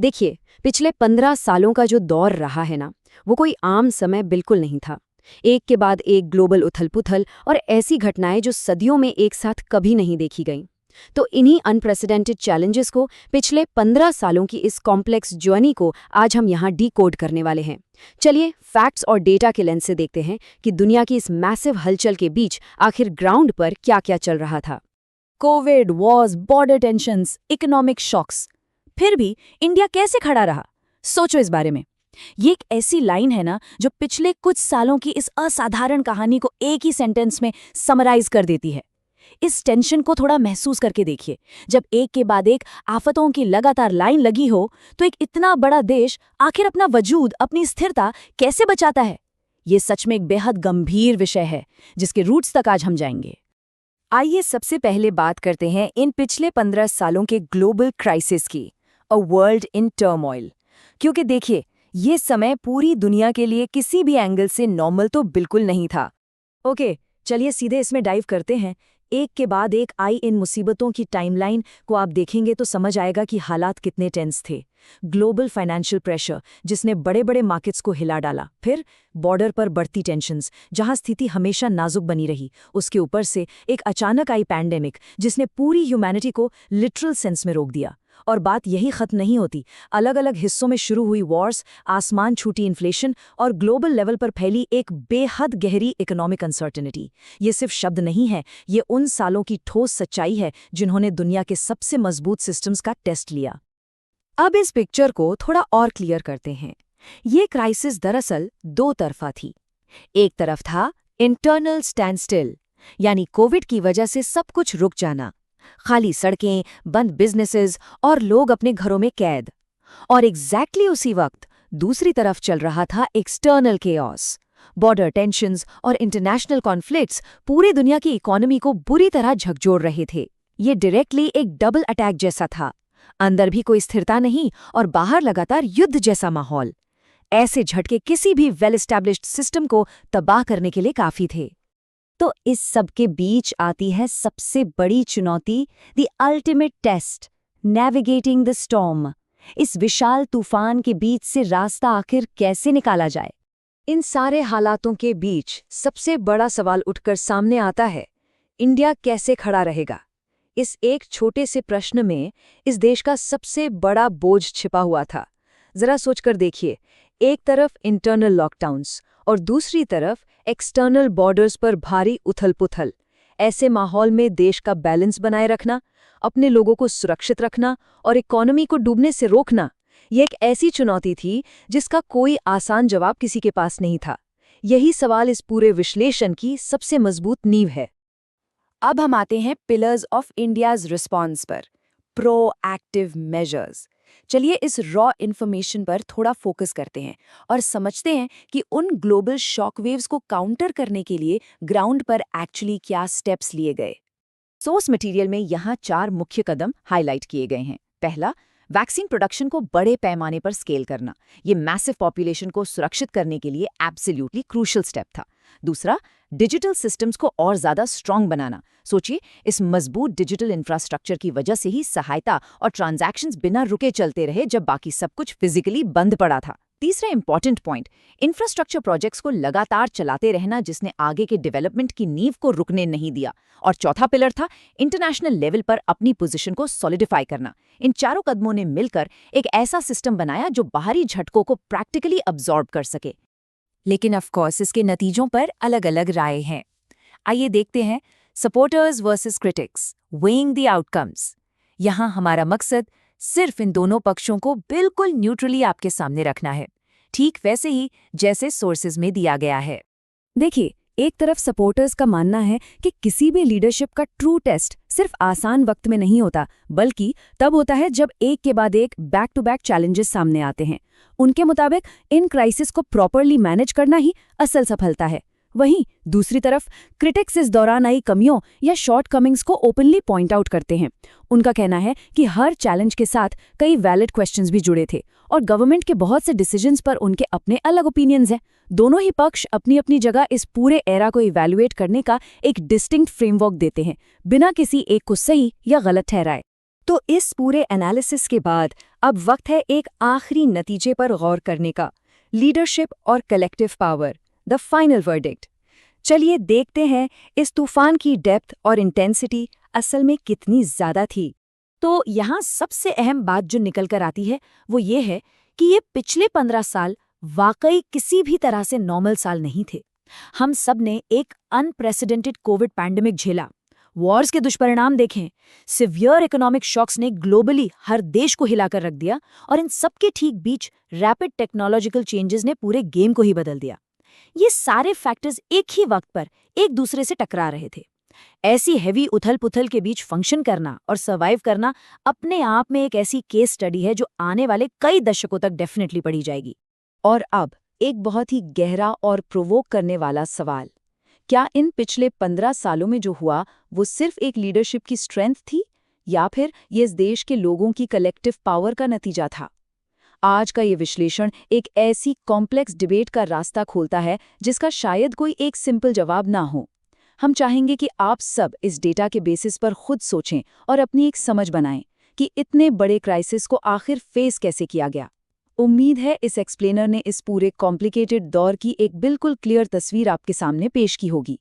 देखिए, पिछले 15 सालों का जो दौर रहा है ना, वो कोई आम समय बिल्कुल नहीं था। एक के बाद एक ग्लोबल उथल-पुथल और ऐसी घटनाएं जो सदियों में एक साथ कभी नहीं देखी गईं। तो इन्हीं अनप्रेसिडेंटेड चैलेंजेस को, पिछले 15 सालों की इस कॉम्प्लेक्स जर्नी को आज हम यहाँ डिकोड करने वाले हैं। चलिए, फैक्ट्स और डेटा के लेंस से देखते हैं कि दुनिया की इस मैसिव हलचल के बीच आखिर ग्राउंड पर क्या-क्या चल रहा था। Covid, wars, border tensions, economic shocks, फिर भी इंडिया कैसे खड़ा रहा? सोचो इस बारे में। ये एक ऐसी लाइन है ना जो पिछले कुछ सालों की इस असाधारण कहानी को एक ही सेंटेंस में समराइज कर देती है। इस टेंशन को थोड़ा महसूस करके देखिए। जब एक के बाद एक आफतों की लगातार लाइन लगी हो, तो एक इतना बड़ा देश आखिर अपना वजूद, अपनी स्थिरता कैसे बचाता है? ये सच में एक बेहद गंभीर विषय है, जिसके रूट्स तक आज हम जाएंगे। आइए सबसे पहले बात करते हैं इन पिछले 15 सालों के ग्लोबल क्राइसिस की, अ वर्ल्ड इन टर्मोइल। क्योंकि देखिए, ये समय पूरी दुनिया के लिए किसी भी एंगल से नॉर्मल तो बिल्कुल नहीं था। ओके, चलिए सीधे इसमें डाइव करते हैं। एक के बाद एक आई इन मुसीबतों की टाइमलाइन को आप देखेंगे तो समझ आएगा कि हालात कितने टेंस थे। ग्लोबल फाइनेंशियल प्रेशर, जिसने बड़े बड़े मार्केट्स को हिला डाला। फिर बॉर्डर पर बढ़ती टेंशन्स, जहां स्थिति हमेशा नाजुक बनी रही। उसके ऊपर से एक अचानक आई पैंडेमिक, जिसने पूरी ह्यूमैनिटी को लिटरल सेंस में रोक दिया। और बात यही खत्म नहीं होती। अलग अलग हिस्सों में शुरू हुई वॉर्स, आसमान छूटी इन्फ्लेशन और ग्लोबल लेवल पर फैली एक बेहद गहरी इकोनॉमिक अनसर्टेनिटी। ये सिर्फ शब्द नहीं है, ये उन सालों की ठोस सच्चाई है जिन्होंने दुनिया के सबसे मजबूत सिस्टम्स का टेस्ट लिया। अब इस पिक्चर को थोड़ा और क्लियर करते हैं। ये क्राइसिस दरअसल दो तरफा थी। एक तरफ था इंटरनल स्टैंडस्टिल, यानी कोविड की वजह से सब कुछ रुक जाना, खाली सड़कें, बंद बिजनेसेस और लोग अपने घरों में कैद। और एग्जैक्टली उसी वक्त दूसरी तरफ चल रहा था एक्सटर्नल केओस। बॉर्डर टेंशन्स और इंटरनेशनल कॉन्फ्लिक्ट्स पूरी दुनिया की इकोनॉमी को बुरी तरह झकझोर रहे थे। ये डायरेक्टली एक डबल अटैक जैसा था। अंदर भी कोई स्थिरता नहीं और बाहर लगातार युद्ध जैसा माहौल। ऐसे झटके किसी भी वेल एस्टैब्लिश्ड सिस्टम को तबाह करने के लिए काफी थे। तो इस सब के बीच आती है सबसे बड़ी चुनौती, the ultimate test, navigating the storm. इस विशाल तूफान के बीच से रास्ता आखिर कैसे निकाला जाए? इन सारे हालातों के बीच सबसे बड़ा सवाल उठकर सामने आता है, इंडिया कैसे खड़ा रहेगा? इस एक छोटे से प्रश्न में इस देश का सबसे बड़ा बोझ छिपा हुआ था। जरा सोचकर देखिए, एक तरफ इंटरनल लॉकडाउन्स और दूसरी तरफ एक्सटर्नल बॉर्डर्स पर भारी उथल-पुथल। ऐसे माहौल में देश का बैलेंस बनाए रखना, अपने लोगों को सुरक्षित रखना और इकोनॉमी को डूबने से रोकना, ये एक ऐसी चुनौती थी जिसका कोई आसान जवाब किसी के पास नहीं था। यही सवाल इस पूरे विश्लेषण की सबसे मजबूत नींव है। अब हम आते हैं पिलर्स ऑफ इंडियाज रिस्पॉन्स पर, प्रोएक्टिव मेजर्स। चलिए इस रॉ इन्फॉर्मेशन पर थोड़ा फोकस करते हैं और समझते हैं कि उन ग्लोबल शॉकवेव्स को काउंटर करने के लिए ग्राउंड पर एक्चुअली क्या स्टेप्स लिए गए। सोर्स मटेरियल में यहाँ 4 मुख्य कदम हाईलाइट किए गए हैं। पहला, वैक्सीन प्रोडक्शन को बड़े पैमाने पर स्केल करना। ये मैसिव पॉपुलेशन को सुरक्षित करने के लिए एब्सोल्युटली क्रूशियल स्टेप था। दूसरा, डिजिटल सिस्टम्स को और ज्यादा स्ट्रांग बनाना। सोचिए, इस मजबूत डिजिटल इंफ्रास्ट्रक्चर की वजह से ही सहायता और ट्रांजैक्शंस बिना रुके चलते रहे जब बाकी सब कुछ फिजिकली बंद पड़ा था। तीसरा इंपॉर्टेंट पॉइंट, इंफ्रास्ट्रक्चर प्रोजेक्ट्स को लगातार चलाते रहना, जिसने आगे के डेवलपमेंट की नींव को रुकने नहीं दिया। और चौथा पिलर था इंटरनेशनल लेवल पर अपनी पोजीशन को सॉलिडिफाई करना। इन चारों कदमों ने मिलकर एक ऐसा सिस्टम बनाया जो बाहरी झटकों को प्रैक्टिकली अब्सॉर्ब कर सके। लेकिन ऑफ कोर्स इसके नतीजों पर अलग अलग राय हैं। आइए देखते हैं supporters versus critics, weighing the outcomes. यहाँ हमारा मकसद सिर्फ इन दोनों पक्षों को बिल्कुल न्यूट्रली आपके सामने रखना है, ठीक वैसे ही जैसे सोर्सेज में दिया गया है। देखिए, एक तरफ सपोर्टर्स का मानना है कि किसी भी लीडरशिप का ट्रू टेस्ट सिर्फ आसान वक्त में नहीं होता, बल्कि तब होता है जब एक के बाद एक बैक टू बैक चैलेंजेस सामने आते हैं। उनके मुताबिक इन क्राइसिस को प्रॉपरली मैनेज करना ही असल सफलता है। वहीं दूसरी तरफ क्रिटिक्स इस दौरान आई कमियों या शॉर्टकमिंग्स को ओपनली पॉइंट आउट करते हैं। उनका कहना है कि हर चैलेंज के साथ कई वैलिड क्वेश्चंस भी जुड़े थे और गवर्नमेंट के बहुत से डिसीजंस पर उनके अपने अलग ओपिनियंस हैं। दोनों ही पक्ष अपनी अपनी जगह इस पूरे एरा को इवैल्यूएट करने का एक डिस्टिंक्ट फ्रेमवर्क देते हैं, बिना किसी एक को सही या गलत ठहराए। तो इस पूरे एनालिसिस के बाद अब वक्त है एक आखिरी नतीजे पर गौर करने का, लीडरशिप और collective power, the final verdict. चलिए देखते हैं इस तूफान की डेप्थ और इंटेंसिटी असल में कितनी ज़्यादा थी। तो यहाँ सबसे अहम बात जो निकल कर आती है वो ये है कि ये पिछले 15 साल वाकई किसी भी तरह से नॉर्मल साल नहीं थे। हम सब ने एक अनप्रेसिडेंटेड कोविड पैंडेमिक झेला, वॉर्स के दुष्परिणाम देखें, सिवियर इकोनॉमिक शॉक्स ने ग्लोबली हर देश को हिलाकर रख दिया, और इन सबके ठीक बीच रैपिड टेक्नोलॉजिकल चेंजेस ने पूरे गेम को ही बदल दिया। ये सारे फैक्टर्स एक ही वक्त पर एक दूसरे से टकरा रहे थे। ऐसी हेवी उथल-पुथल के बीच फंक्शन करना और सर्वाइव करना अपने आप में एक ऐसी केस स्टडी है जो आने वाले कई दशकों तक डेफिनेटली पढ़ी जाएगी। और अब एक बहुत ही गहरा और प्रोवोक करने वाला सवाल, क्या इन पिछले 15 सालों में जो हुआ वो सिर्फ एक लीडरशिप की स्ट्रेंथ थी, या फिर ये इस देश के लोगों की कलेक्टिव पावर का नतीजा था? आज का ये विश्लेषण एक ऐसी कॉम्प्लेक्स डिबेट का रास्ता खोलता है जिसका शायद कोई एक सिंपल जवाब ना हो। हम चाहेंगे कि आप सब इस डेटा के बेसिस पर खुद सोचें और अपनी एक समझ बनाएं कि इतने बड़े क्राइसिस को आखिर फेस कैसे किया गया। उम्मीद है इस एक्सप्लेनर ने इस पूरे कॉम्प्लिकेटेड दौर की एक बिल्कुल क्लियर तस्वीर आपके सामने पेश की होगी।